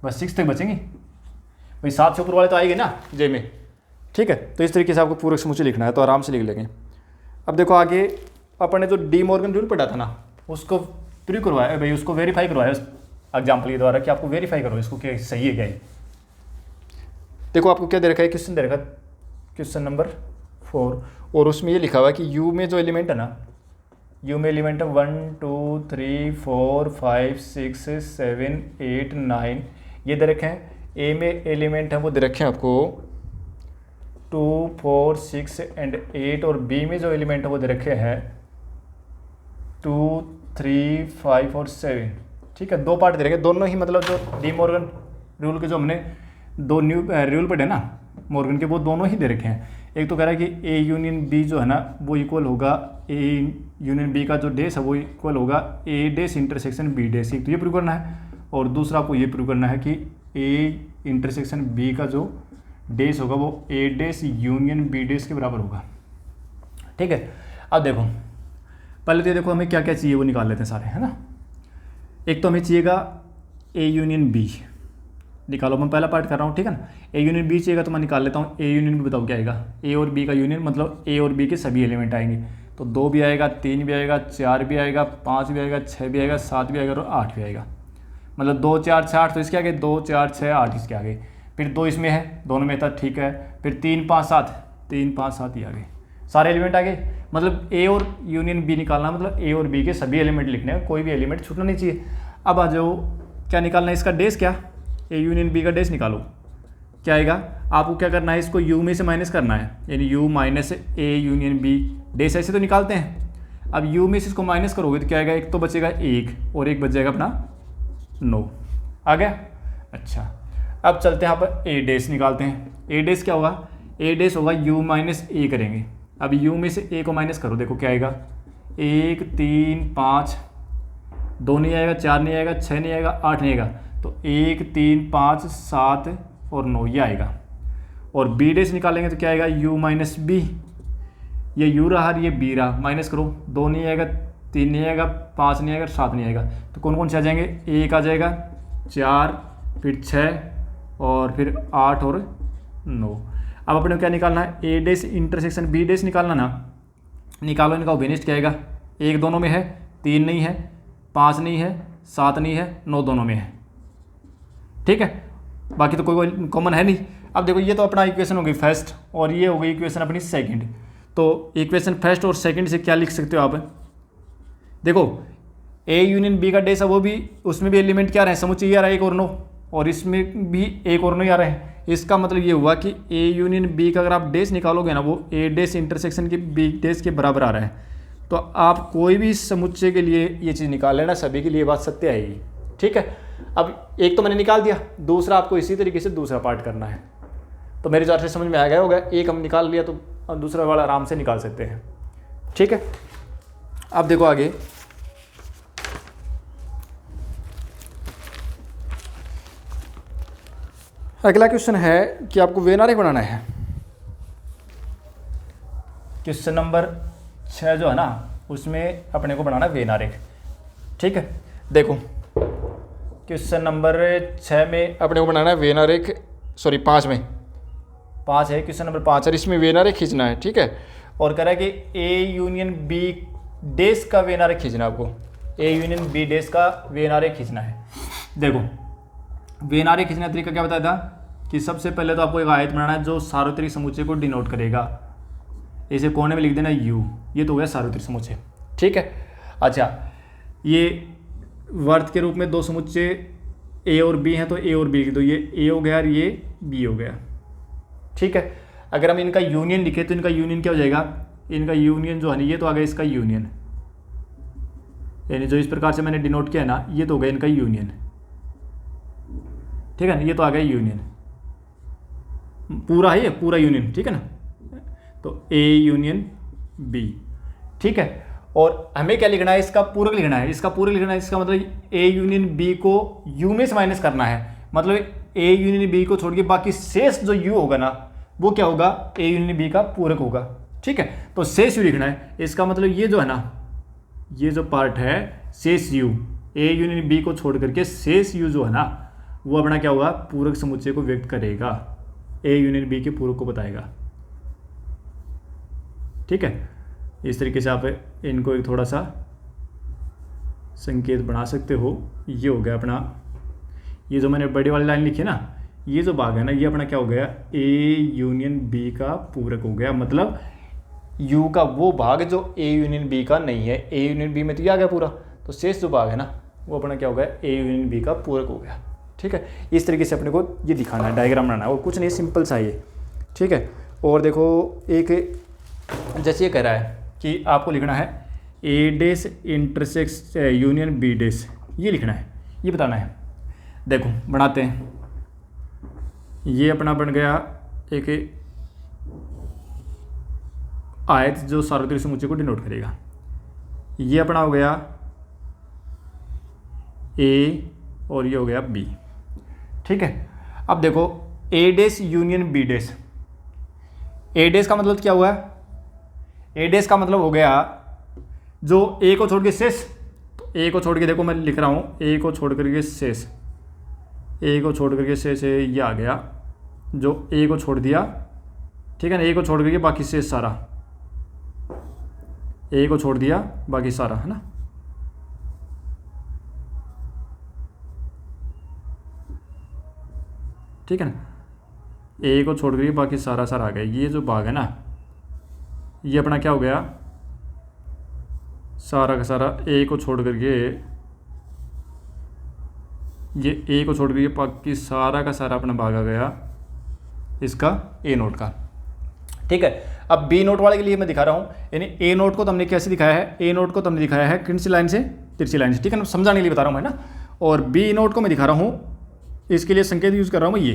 बस 6 तक बचेंगी भाई, 7 से ऊपर वाले तो आएंगे ना j में। ठीक है, तो इस तरीके से आपको पूरक समुच्चय लिखना है, तो आराम से लिख लेंगे। अब देखो आगे अपन ने जो डी मॉर्गन रूल पढ़ा था ना, उसको प्रूव करवाया भाई, उसको वेरीफाई करवाया एग्जाम्पल के द्वारा कि आपको वेरीफाई करो इसको कि सही है क्या है। देखो आपको क्या दे रखा है, क्वेश्चन दे रखा है, क्वेश्चन नंबर 4, और उसमें ये लिखा हुआ है कि u में जो एलिमेंट है ना, u में एलिमेंट है 1 2 3 4 5 6 7 8 9 ये दे रखे हैं। a में एलिमेंट है वो दे रखे हैं आपको 2 4 6 एंड 8, और b में जो एलिमेंट है वो दे रखे हैं 2 3 5 और 7। ठीक है, दो पार्ट दे रखे, दोनों ही मतलब जो डी मॉर्गन रूल के जो हमने दो न्यू रूल पढ़े ना मॉर्गन के, वो दोनों ही दे रखे हैं। एक तो कह रहा है कि a यूनियन b जो है ना वो इक्वल होगा a यूनियन b का जो डैश है वो इक्वल होगा a dash intersection b dash, एक तो ये प्रूव करना है, और दूसरा आपको ये प्रूव करना है कि a इंटरसेक्शन b का जो डैश होगा वो a dash union b dash के बराबर होगा। ठीक है, अब देखो पहले तो ये देखो हमें क्या क्या चाहिए वो निकाल लेते हैं सारे, है ना। एक तो हमें चाहिएगा a यूनियन b, निकालो, मैं पहला पार्ट कर रहा हूँ, ठीक है ना। a यूनियन b चाहिएगा तो मैं निकाल लेता हूँ। a यूनियन b बताओ क्या आएगा, a और b का यूनियन मतलब a और b के सभी एलिमेंट आएंगे, तो 2 भी आएगा, 3 भी आएगा, 4 भी आएगा, 5 भी आएगा, 6 भी आएगा, 7 भी आएगा और 8 भी आएगा। मतलब 2 4 6 8, तो इसके आगे 2 4 6 8 इसके आगे, फिर 2 इसमें है, दोनों में था, ठीक है, फिर 3 5 7, 3 5 7 ही आ गए, सारे एलिमेंट आ गए। मतलब a और यूनियन b निकालना मतलब a और b के सभी एलिमेंट लिखने हैं, कोई भी एलिमेंट छूटना नहीं चाहिए। अब आ जाओ क्या निकालना है, इसका डैश, क्या a यूनियन b का डैश निकालो, क्या आएगा, आपको क्या करना है, इसको u में से माइनस करना है, यानी u minus a union b dash, ऐसे तो निकालते हैं। अब u में से इसको माइनस करोगे तो क्या आएगा, एक तो बचेगा 1 और एक बच जाएगा अपना 9, आ गया। अच्छा, अब चलते हैं यहाँ पर a डैश निकालते हैं। a डैश क्या होगा, a डैश होगा u माइनस a करेंगे, अब u में से a को माइनस करो, देखो क्या आएगा, 1 3 5, 2 नहीं आएगा, 4 नहीं आएगा, 6 नहीं आएगा, 8 नहीं आएगा, तो 1 3 5 7 और 9 ये आएगा। और b डे से निकालेंगे तो क्या आएगा, u माइनस बी, ये u रहा ये b रहा, माइनस करो, 2 नहीं आएगा, 3 नहीं आएगा, 5 नहीं आएगा, 7 नहीं आएगा, तो कौन कौन से आ जाएंगे, 1 आ जाएगा, 4, फिर 6 और फिर 8 और 9। अब अपने को क्या निकालना है, A dash intersection B dash निकालना ना, निकालो, इनका वेनिस्ट क्या आएगा, 1 दोनों में है, 3 नहीं है, 5 नहीं है, 7 नहीं है, 9 दोनों में है, ठीक है, बाकी तो कोई कॉमन है नहीं। अब देखो ये तो अपना इक्वेशन हो गई फर्स्ट और ये हो गई इक्वेशन अपनी सेकंड। तो इक्वेशन फर्स्ट और सेकंड से क्या लिख सकते हो आप, देखो ए यूनियन बी का डेस है, वो भी उसमें भी एलिमेंट क्या रहे हैं, समुच्चय ये आ रहा है 1 और 9, और इसमें भी 1 और 9 आ रहे हैं। इसका मतलब ये हुआ कि ए यूनियन बी का अगर आप डेस निकालोगे ना, वो ए डेस इंटरसेक्शन के बी डेस के बराबर आ रहा है। तो आप कोई भी समुच्चय के लिए ये चीज़ निकाल लेना, सभी के लिए बात सत्य आएगी, ठीक है। अब एक तो मैंने निकाल दिया, दूसरा आपको इसी तरीके से दूसरा पार्ट करना है। तो मेरे हिसाब से समझ में आ गया होगा, एक हम निकाल लिया तो अब दूसरा वाला आराम से निकाल सकते हैं, ठीक है। अब देखो आगे, अगला क्वेश्चन है कि आपको वेन आरेख बनाना है। क्वेश्चन नंबर 6 जो है ना, उसमें अपने को बनाना वेन आरेख, ठीक है। देखो क्वेश्चन नंबर 6 में अपने को बनाना है वेन आरेख, सॉरी 5 में, 5 है क्वेश्चन नंबर 5 और इसमें वेन आरेख खींचना है, ठीक है। और कह रहा है कि ए यूनियन बी डेस का वेन आरेख खींचना है आपको, ए यूनियन बी डेस का वेन आरेख खींचना है। देखो वेन आरेख खींचने का तरीका क्या बताया था कि सबसे पहले तो आपको एक आयत बनाना है जो सार्वत्रिक समुच्चय को डिनोट करेगा। इसे कोने में लिख देना u, ये तो हो गया सार्वत्रिक समुच्चय, ठीक है। अच्छा, ये वर्त के रूप में 2 समुच्चय a और b हैं, तो a और b, तो ये a हो गया और ये b हो गया, ठीक है। अगर हम इनका यूनियन लिखे तो इनका यूनियन क्या हो जाएगा, इनका यूनियन जो है ना, ये तो आ गया इसका यूनियन, यानी जो इस प्रकार से मैंने डिनोट किया है ना, ये तो हो गया इनका यूनियन, ठीक है ना, ये तो आ गया यूनियन, पूरा है ये पूरा यूनियन, ठीक है ना। तो ए यूनियन बी, ठीक है। और हमें क्या लिखना है, इसका पूरक लिखना है, इसका पूरक लिखना है। इसका मतलब ए यूनियन बी को यू में से माइनस करना है, मतलब ए यूनियन बी को छोड़ के बाकी शेष जो यू होगा ना, वो क्या होगा, ए यूनियन बी का पूरक होगा, ठीक है। तो शेष यू लिखना है, इसका मतलब ये जो है ना, ये जो पार्ट है शेष यू, ए यूनियन बी को छोड़ करके शेष यू जो है ना, वो अपना क्या होगा, पूरक समुच्चय को व्यक्त करेगा, ए यूनियन बी के पूरक को बताएगा, ठीक है। इस तरीके से आप इनको एक थोड़ा सा संकेत बना सकते हो। ये हो गया अपना, ये जो मैंने बड़ी वाली लाइन लिखी है ना, ये जो भाग है ना, ये अपना क्या हो गया, ए यूनियन बी का पूरक हो गया, मतलब यू का वो भाग जो ए यूनियन बी का नहीं है, ए यूनियन बी में तो ये आ गया पूरा, तो शेष जो भाग है ना, वो अपना क्या हो गया, ए यूनियन बी का पूरक हो गया, ठीक है। इस तरीके से अपने को ये दिखाना है, डायग्राम बनाना है, और कुछ नहीं, सिंपल सा ये, ठीक है। और देखो एक जैसे ये कह रहा है कि आपको लिखना है ए डेस इंटरसेक्स यूनियन बी डेस, ये लिखना है, ये बताना है। देखो बनाते हैं, ये अपना बन गया एक आयत जो सार्वत्रिक समुच्चय को डिनोट करेगा। ये अपना हो गया ए और ये हो गया बी, ठीक है। अब देखो ए डेस यूनियन बी डेस, ए डेस का मतलब क्या हुआ, ए डेस का मतलब हो गया जो ए को छोड़ के शेष, तो ए को छोड़ के देखो मैं लिख रहा हूँ, ए को छोड़ करके शेष, ए को छोड़ करके शेष है, ये आ गया जो ए को छोड़ दिया, ठीक है ना, ए को छोड़ करके बाकी शेष सारा, ए को छोड़ दिया बाकी सारा, है ना। ठीक है ना, ए को छोड़ करके बाकी सारा सारा आ गया। ये जो भाग है ना, ये अपना क्या हो गया, सारा का सारा ए को छोड़ करके, ये ए को छोड़ करके बाकी सारा का सारा अपना भाग आ गया इसका ए नोट का, ठीक है। अब बी नोट वाले के लिए मैं दिखा रहा हूँ, यानी ए नोट को तो हमने कैसे दिखाया है, ए नोट को तो हमने दिखाया है किन सी लाइन से, तिरछी लाइन से, ठीक है ना, समझाने के लिए बता रहा हूँ मैं ना। और बी नोट को मैं दिखा रहा हूँ, इसके लिए संकेत यूज़ कर रहा हूँ मैं ये,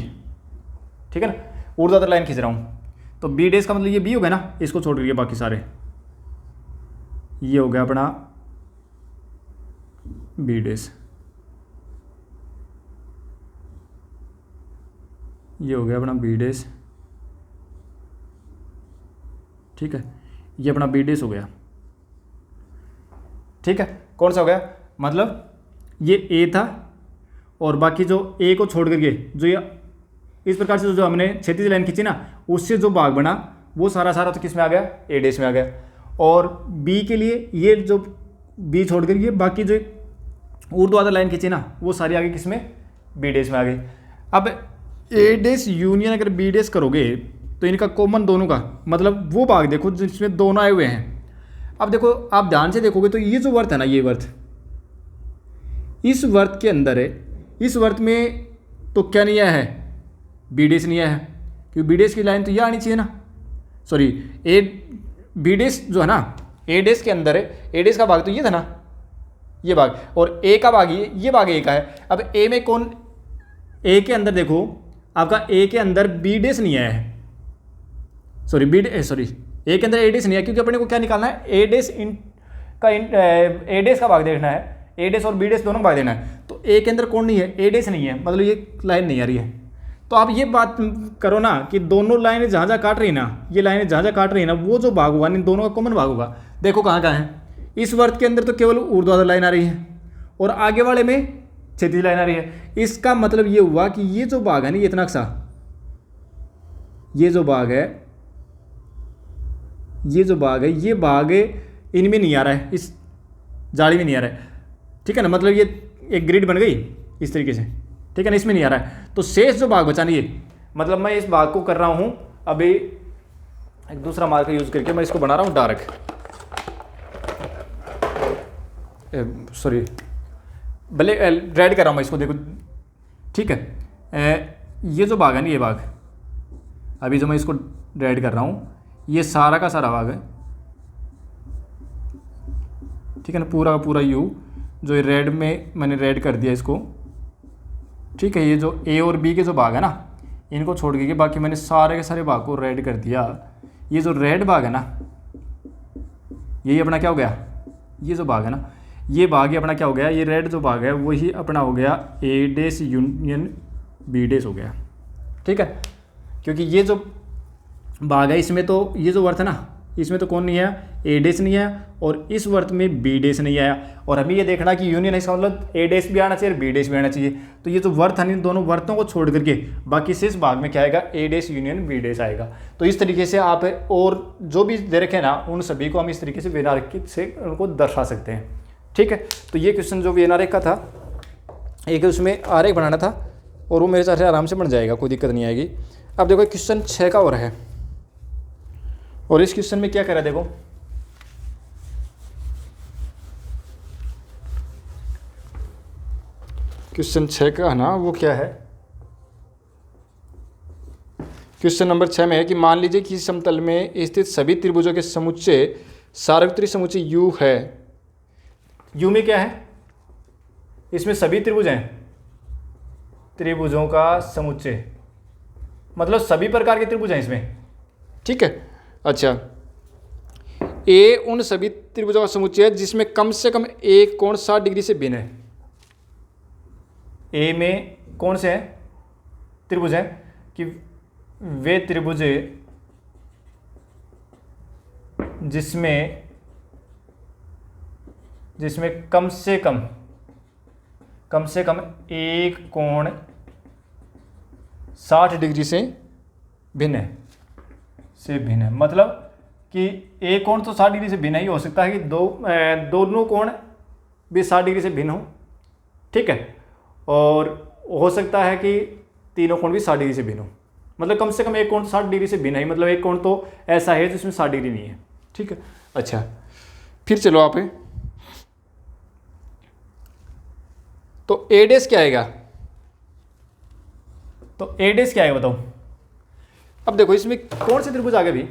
ठीक है ना, ऊर्ध्वाधर लाइन खींच रहा हूँ। तो बी डेज का मतलब ये बी हो गया ना, इसको छोड़ करिए बाकी सारे, ये हो गया अपना बी डेज, ये हो गया अपना बी डेज, ठीक है, ये अपना बी डेज हो गया, ठीक है। कौन सा हो गया, मतलब ये ए था और बाकी जो ए को छोड़ करके जो ये इस प्रकार से जो हमने क्षैतिज लाइन खींची ना, उससे जो भाग बना वो सारा सारा तो किस में आ गया, ए डेश में आ गया। और बी के लिए ये जो बी छोड़ करके बाकी जो ऊर्ध्वाधर लाइन खींची ना, वो सारी आगे किस में, बी डेश में आ गई। अब ए डेश यूनियन अगर बी डेश करोगे तो इनका कॉमन दोनों का मतलब वो भाग देखो जिसमें दोनों आए हुए हैं। अब देखो आप ध्यान से देखोगे तो ये जो वर्त है ना, ये वर्त इस वर्त के अंदर है, इस वर्त में तो क्या नहीं आया है, बी डेश नहीं आया है, क्योंकि बी डेश की लाइन तो ये आनी चाहिए ना, सॉरी ए बी डेश जो है ना ए डेश के अंदर है, ए डेश का भाग तो ये था ना, ये भाग, और ए का भाग ये भाग ए का है। अब ए में कौन, ए के अंदर देखो आपका ए के अंदर बी डेश नहीं आया है, सॉरी ए के अंदर ए डेश नहीं है, क्योंकि अपने को क्या निकालना है, ए डेश ए डेश का भाग देखना है, ए डेश और बी डेश दोनों का भाग देना है। तो ए के अंदर कौन नहीं है, ए डेश नहीं है, मतलब ये लाइन नहीं आ रही है। तो आप ये बात करो ना कि दोनों लाइनें जहाँ जहाँ काट रही ना, ये लाइनें जहाँ जहाँ काट रही है ना, वो जो भाग होगा इन दोनों का कॉमन भाग होगा। देखो कहाँ कहाँ है, इस वर्त के अंदर तो केवल ऊर्ध्वाधर लाइन आ रही है और आगे वाले में क्षैतिज लाइन आ रही है। इसका मतलब ये हुआ कि ये जो भाग है ना, ये इतना सा, ये जो भाग है, ये जो भाग है, ये भाग इनमें नहीं आ रहा है, इस जाली में नहीं आ रहा है, ठीक है ना, मतलब ये एक ग्रिड बन गई इस तरीके से, ठीक है ना, इसमें नहीं आ रहा है। तो शेष जो भाग बचा नहीं है, मतलब मैं इस भाग को कर रहा हूँ अभी एक दूसरा मार्कर यूज करके, मैं इसको बना रहा हूँ डार्क, सॉरी भले रेड कर रहा हूँ मैं इसको, देखो ठीक है। ये जो भाग है ना, ये भाग अभी जो मैं इसको रेड कर रहा हूँ, ये सारा का सारा भाग है, ठीक है ना, पूरा का पूरा यू जो ये रेड में मैंने रेड कर दिया इसको, ठीक है। ये जो ए और बी के जो भाग है ना, इनको छोड़ के बाकी मैंने सारे के सारे भाग को रेड कर दिया। ये जो रेड भाग है ना, यही अपना क्या हो गया, ये जो भाग है ना, ये भाग ही अपना क्या हो गया, ये रेड जो भाग है वही अपना हो गया ए डेश यूनियन बी डेश हो गया, ठीक है। क्योंकि ये जो भाग है इसमें तो ये जो वर्त है ना, इसमें तो कौन नहीं आया, ए डेश नहीं आया, और इस वर्त में बी डेश नहीं आया। और हमें ये देखना कि यूनियन है, इसका मतलब ए डेश भी आना चाहिए और बी डेश भी आना चाहिए। तो ये जो वर्त है इन दोनों वर्तों को छोड़ करके बाकी शेष भाग में क्या आएगा, ए डेश यूनियन बी डेश आएगा। तो इस तरीके से आप और जो भी दे रखे ना, उन सभी को हम इस तरीके से बिना रेखा से उनको दर्शा सकते हैं, ठीक है। तो ये क्वेश्चन जो बिना रेखा था, एक उसमें आरेख बनाना था और वो मेरे हिसाब से आराम से बन जाएगा, कोई दिक्कत नहीं आएगी। अब देखो क्वेश्चन 6 का और है, और इस क्वेश्चन में क्या करा, देखो क्वेश्चन 6 का है ना, वो क्या है, क्वेश्चन नंबर 6 में है कि मान लीजिए कि समतल में स्थित सभी त्रिभुजों के समुच्चय सार्वत्रिक समुच्चय यू है। यू में क्या है, इसमें सभी त्रिभुज हैं, त्रिभुजों का समुच्चय मतलब सभी प्रकार के त्रिभुज हैं इसमें, ठीक है। अच्छा, ए उन सभी त्रिभुजों का समुच्चय है जिसमें कम से कम एक कोण 60 डिग्री से भिन्न है। ए में कौन से हैं त्रिभुज हैं कि वे त्रिभुज जिसमें कम से कम एक कोण 60 डिग्री से भिन्न है, मतलब कि एक कोण तो 60 डिग्री से भिन्न ही हो सकता है कि दोनों कोण भी 60 डिग्री से भिन्न हो, ठीक है। और हो सकता है कि तीनों कोण भी 60 डिग्री से भिन्न हो, मतलब कम से कम एक कोण 60 डिग्री से भिन्न है, मतलब एक कोण तो ऐसा है जिसमें 60 डिग्री नहीं है, ठीक है। अच्छा, फिर चलो आप, तो ए डेश क्या आएगा, तो ए डेश क्या आएगा बताओ। अब देखो इसमें कौन से त्रिभुज आ गए भी,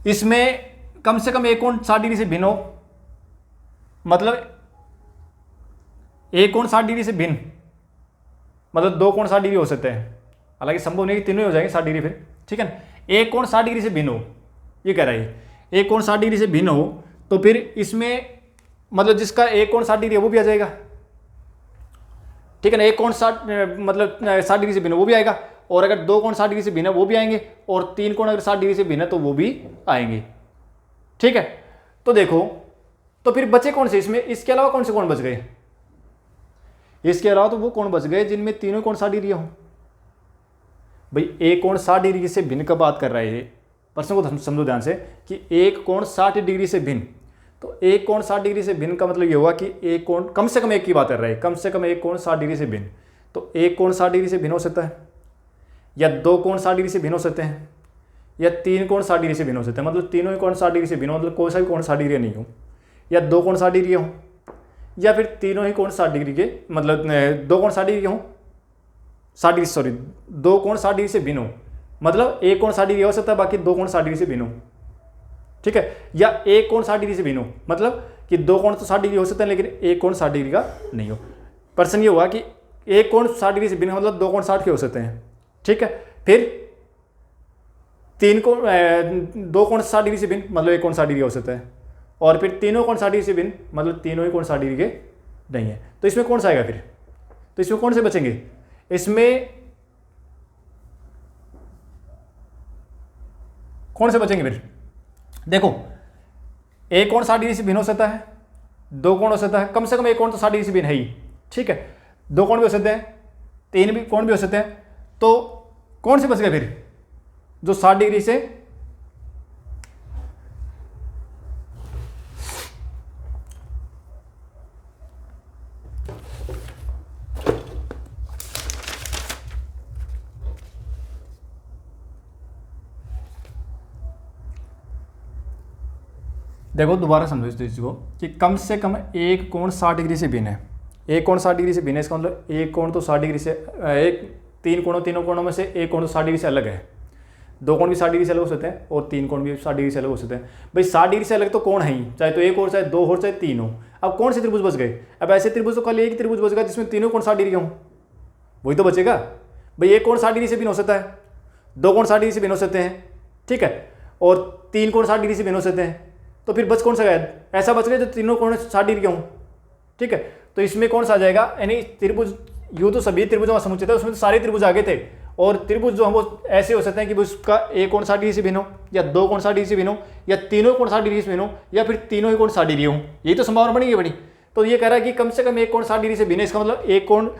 इसमें कम से कम एक कोण 60 डिग्री से भिन्न हो, मतलब एक कोण 60 डिग्री से भिन्न, मतलब दो कोण 60 डिग्री हो सकते हैं, हालांकि संभव नहीं कि तीनों ही हो जाएंगे 60 डिग्री फिर, ठीक है ना। एक कोण 60 डिग्री से भिन्न हो, ये कह रहा है, एक कोण 60 डिग्री से भिन्न हो, तो फिर इसमें मतलब जिसका एक कोण 60 डिग्री है वो भी आ जाएगा, ठीक है ना। एक कोण 60 मतलब 60 डिग्री से भिन्न वो भी आएगा, और अगर दो कोण 60 डिग्री से भिन्न है वो भी आएंगे, और तीन कोण अगर 60 डिग्री से भिन्न है तो वो भी आएंगे, ठीक है। तो देखो, तो फिर बचे कौन से इसमें, इसके अलावा कौन से कोण बच गए, इसके अलावा तो वो कोण बच गए जिनमें तीनों कोण 60 डिग्री हो। भाई एक कोण 60 डिग्री से भिन्न का बात कर रहा है, प्रश्न को समझो ध्यान से कि एक कोण 60 डिग्री से भिन्न, तो एक कोण 60 डिग्री से भिन्न का मतलब ये हुआ कि एक कोण कम से कम एक की बात कर रहा है, कम से कम एक कोण 60 डिग्री से भिन्न। तो एक कोण 60 डिग्री से भिन्न हो सकता है, या दो कोण 60 डिग्री से भिन्न हो सकते हैं, या तीन कोण 60 डिग्री से भिन्न हो सकते हैं, मतलब तीनों ही कोण 60 डिग्री से भिन्न, मतलब कोई सा भी कोण 60 डिग्री नहीं हो, या दो कोण 60 डिग्री हो, या फिर तीनों ही कोण 60 डिग्री के, मतलब दो कोण 60 डिग्री हो, 60 डिग्री सॉरी, दो कोण 60 डिग्री से भिन्न हो, मतलब एक कोण 60 डिग्री हो सकता है, बाकी दो कोण 60 डिग्री से भिन्न हो, ठीक है। या एक कोण 60 डिग्री से भिन्न हो, मतलब कि दो कोण तो 60 डिग्री हो सकते हैं लेकिन एक कोण 60 डिग्री का नहीं हो। प्रश्न ये हुआ कि एक कोण 60 डिग्री से भिन्न मतलब दो कोण 60 के हो सकते हैं, ठीक है। फिर तीन कोण दो कोण 60 डिग्री से भिन्न मतलब एक कोण 60 डिग्री हो सकता है, और फिर तीनों कोण 60 डिग्री से भिन्न मतलब तीनों ही कोण 60 डिग्री के नहीं है। तो इसमें कौन सा आएगा फिर, तो इसमें कौन से बचेंगे, इसमें कौन से बचेंगे फिर, देखो एक कोण 60 डिग्री से भिन्न हो सकता है, दो कोण हो सकता है, कम से कम एक कोण तो 60 डिग्री से भिन्न है ही, ठीक है। दो कोण भी हो सकते हैं, तीन भी कोण भी हो सकते हैं, तो कौन से बच गए फिर, जो 60 डिग्री से देखो दोबारा समझो इस चीज़ को कि कम से कम एक कोण 60 डिग्री से भिन्न है, एक कोण 60 डिग्री से भिन्न है, इसका मतलब एक कोण तो 60 डिग्री से एक तीन कोणों में से एक कोण तो 60 डिग्री से अलग है, दो कोण भी 60 डिग्री से अलग हो सकते हैं, और तीन कोण भी 60 डिग्री से अलग हो सकते हैं। भाई 60 डिग्री से अलग तो कोण है ही, चाहे तो एक हो, चाहे दो हो, चाहे तीन हो। अब कौन से त्रिभुज बच गए, अब ऐसे त्रिभुज तो खाली एक ही त्रिभुज बच गया जिसमें तीनों कोण 60 डिग्री हों, वही तो बचेगा। भाई एक कोण 60 डिग्री से भिन्न हो सकता है, दो कोण 60 डिग्री से भिन्न हो सकते हैं, ठीक है, और तीन कोण 60 डिग्री से भिन्न हो सकते हैं। तो फिर बच कौन सा गया, ऐसा बच गया जो तीनों कोण 60 डिग्री के हों, ठीक है। तो इसमें कौन सा आ जाएगा, यानी त्रिभुज, यूँ तो सभी त्रिभुजों का समुच्चय था, उसमें तो सारे त्रिभुज आगे थे, और त्रिभुज जो हम वो ऐसे हो सकते हैं कि उसका एक कोण 60 डिग्री से भिन्न हो, या दो कोण 60 डिग्री से भिन्न हो, या तीनों कोण 60 डिग्री से भिन्न हो, या फिर तीनों ही कोण 60 डिग्री हो, यही तो संभावना बनी है बड़ी। तो ये कह रहा है कि कम से कम एक कोण 60 डिग्री से भिन्न है, इसका मतलब एक कोण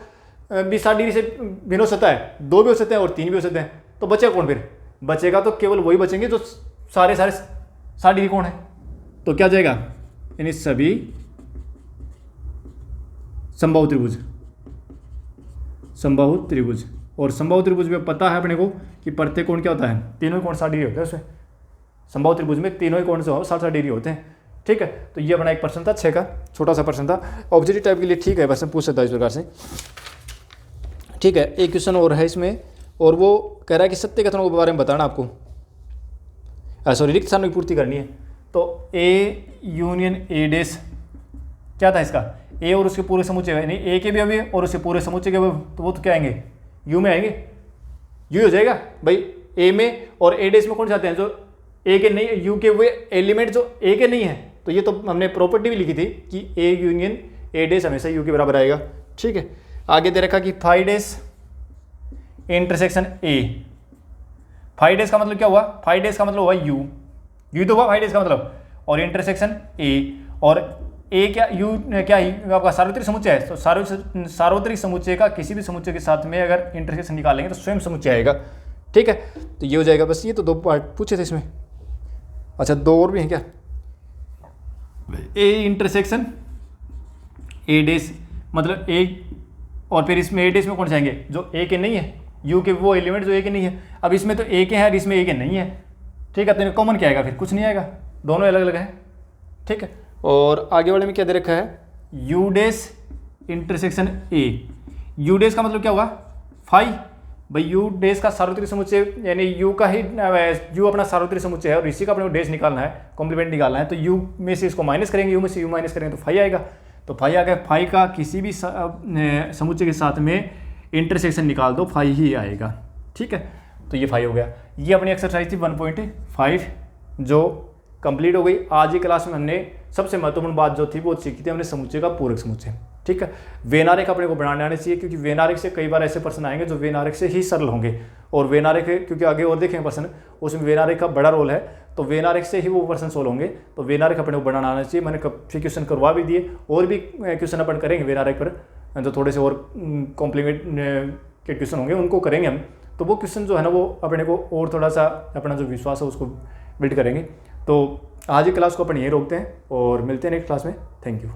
भी 60 डिग्री से भिन्न हो सकता है, दो भी हो सकते हैं और तीन भी हो सकते हैं। तो बचेगा कौन फिर, बचेगा तो केवल वही बचेंगे जो सारे 60 डिग्री कोण है। तो क्या जाएगा, यानी सभी समबाहु त्रिभुज, समबाहु त्रिभुज, और समबाहु त्रिभुज में पता है अपने को कि प्रत्येक कोण क्या होता है, तीनों ही कोण 60 डिग्री होते हैं उसमें, समबाहु त्रिभुज में तीनों ही कोण जो 60 डिग्री होते हैं, ठीक है। तो ये अपना एक प्रश्न था 6 का, छोटा सा प्रश्न था, ऑब्जेक्टिव टाइप के लिए ठीक है, वैसे पूछ सकता है इस प्रकार से, ठीक है। एक क्वेश्चन और है इसमें, और वो कह रहा है कि सत्य कथनों के बारे में बताना आपको, सॉरी रिक्त स्थानों की पूर्ति करनी है। तो ए यूनियन ए डैश क्या था इसका, ए और उसके पूरे समुच्चय, यानी ए के भी अवयव और उसके पूरे समुच्चय के अवयव, तो वो तो क्या आएंगे, यू में आएंगे, यू हो जाएगा। भाई ए में और ए डैश में कौन से आते हैं, जो ए के नहीं, यू के वे एलिमेंट जो ए के नहीं है, तो ये तो हमने प्रॉपर्टी भी लिखी थी कि ए यूनियन ए डैश हमेशा यू के बराबर आएगा, ठीक है। आगे दे रखा कि phi dash intersection A, phi dash का मतलब क्या हुआ, फाई डैश का मतलब हुआ यू, यू तो हुआ फाई डैश का मतलब, और इंटरसेक्शन ए, और ए क्या, यू क्या है आपका सार्वत्रिक समुच्चय है, तो सार्वत्रिक समुच्चय का किसी भी समुच्चय के साथ में अगर इंटरसेक्शन निकालेंगे तो स्वयं समुच्चय आएगा, ठीक है। तो ये हो जाएगा बस, ये तो दो पार्ट पूछे थे इसमें, अच्छा दो और भी हैं क्या, ए इंटरसेक्शन ए डैश मतलब ए, और फिर इसमें ए डैश में कौन से आएंगे, जो ए के नहीं है, यू के वो एलिमेंट जो ए के नहीं है। अब इसमें तो ए के हैं और इसमें ए के नहीं है, ठीक है। तो कॉमन क्या आएगा फिर, कुछ नहीं आएगा, दोनों अलग अलग हैं, ठीक है। और आगे वाले में क्या दे रखा है, you dash intersection A, you dash का मतलब क्या होगा, फाई। भाई यू डैश का सार्वत्रिक समुच्चय, यानी यू का ही, यू अपना सार्वत्रिक समुच्चय है और इसी का अपने को डैश निकालना है, कॉम्प्लीमेंट निकालना है, तो यू में से इसको माइनस करेंगे, यू में से यू माइनस करेंगे तो फाई आएगा। तो फाई आ गया, फाई का किसी भी समुच्चय के साथ में इंटरसेक्शन निकाल दो, फाई ही आएगा, ठीक है। तो ये 5 हो गया। ये अपनी एक्सरसाइज थी 1.5 जो कंप्लीट हो गई। आज की क्लास में हमने सबसे महत्वपूर्ण बात जो थी वो सीखी थी हमने समुच्चय का पूरक समुच्चय। ठीक है, वेन आरेख अपने को बनाने आने चाहिए, क्योंकि वेन आरेख से कई बार ऐसे प्रश्न आएंगे जो वेन आरेख से ही सरल होंगे, और वेन आरेख क्योंकि आगे और देखेंगे प्रश्न उसमें वेन आरेख का बड़ा रोल है, तो वेन आरेख से ही वो प्रश्न सोल्व होंगे। तो वेन आरेख अपने को बनाना आना चाहिए। मैंने काफ़ी क्वेश्चन करवा भी दिए, और भी क्वेश्चन अपन करेंगे वेन आरेख पर, जो थोड़े से और कॉम्प्लीमेंट के क्वेश्चन होंगे उनको करेंगे हम। तो वो क्वेश्चन जो है ना वो अपने को और थोड़ा सा अपना जो विश्वास है उसको बिल्ड करेंगे। तो आज की क्लास को अपन यहीं रोकते हैं और मिलते हैं नेक्स्ट क्लास में। Thank you.